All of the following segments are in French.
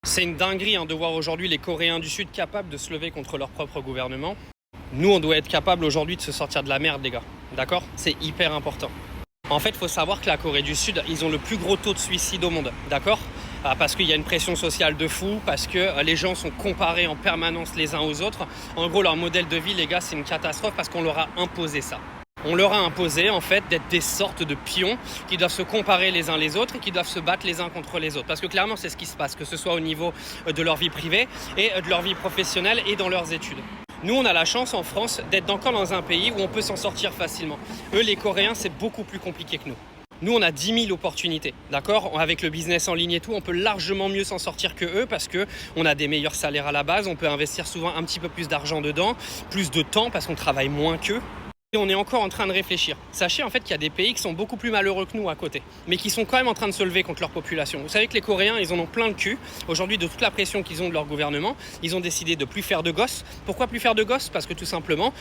C'est une dinguerie de voir aujourd'hui les Coréens du Sud capables de se lever contre leur propre gouvernement. Nous, on doit être capable aujourd'hui de se sortir de la merde, les gars. D'accord? C'est hyper important. En fait, il faut savoir que la Corée du Sud, ils ont le plus gros taux de suicide au monde. D'accord? Parce qu'il y a une pression sociale de fou, parce que les gens sont comparés en permanence les uns aux autres. En gros, leur modèle de vie, les gars, c'est une catastrophe parce qu'on leur a imposé ça. On leur a imposé en fait d'être des sortes de pions qui doivent se comparer les uns les autres et qui doivent se battre les uns contre les autres. Parce que clairement, c'est ce qui se passe, que ce soit au niveau de leur vie privée et de leur vie professionnelle et dans leurs études. Nous, on a la chance en France d'être encore dans un pays où on peut s'en sortir facilement. Eux, les Coréens, c'est beaucoup plus compliqué que nous. Nous, on a 10 000 opportunités, d'accord? Avec le business en ligne et tout, on peut largement mieux s'en sortir que eux parce qu'on a des meilleurs salaires à la base, on peut investir souvent un petit peu plus d'argent dedans, plus de temps parce qu'on travaille moins qu'eux. Et on est encore en train de réfléchir. Sachez en fait qu'il y a des pays qui sont beaucoup plus malheureux que nous à côté, mais qui sont quand même en train de se lever contre leur population. Vous savez que les Coréens, ils en ont plein le cul. Aujourd'hui, de toute la pression qu'ils ont de leur gouvernement, ils ont décidé de plus faire de gosses. Pourquoi plus faire de gosses? Parce que tout simplement,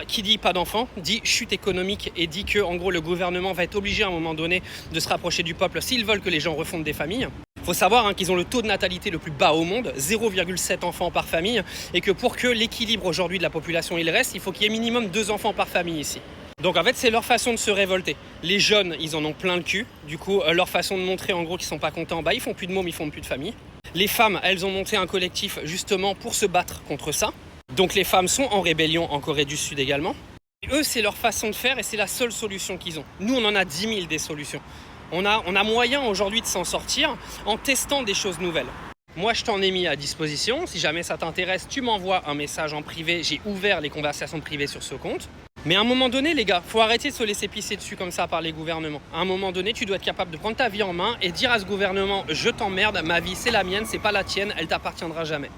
qui dit pas d'enfants, dit chute économique et dit que en gros le gouvernement va être obligé à un moment donné de se rapprocher du peuple s'ils veulent que les gens refondent des familles. Il faut savoir qu'ils ont le taux de natalité le plus bas au monde, 0,7 enfants par famille, et que pour que l'équilibre aujourd'hui de la population il reste, il faut qu'il y ait minimum 2 enfants par famille ici. Donc en fait, c'est leur façon de se révolter. Les jeunes, ils en ont plein le cul. Du coup, leur façon de montrer en gros qu'ils sont pas contents, ils font plus de mômes, ils font plus de famille. Les femmes, elles ont monté un collectif justement pour se battre contre ça. Donc les femmes sont en rébellion en Corée du Sud également. Et eux, c'est leur façon de faire et c'est la seule solution qu'ils ont. Nous, on en a 10 000 des solutions. On a moyen aujourd'hui de s'en sortir en testant des choses nouvelles. Moi, je t'en ai mis à disposition. Si jamais ça t'intéresse, tu m'envoies un message en privé. J'ai ouvert les conversations privées sur ce compte. Mais à un moment donné, les gars, faut arrêter de se laisser pisser dessus comme ça par les gouvernements. À un moment donné, tu dois être capable de prendre ta vie en main et dire à ce gouvernement « Je t'emmerde, ma vie c'est la mienne, c'est pas la tienne, elle t'appartiendra jamais ».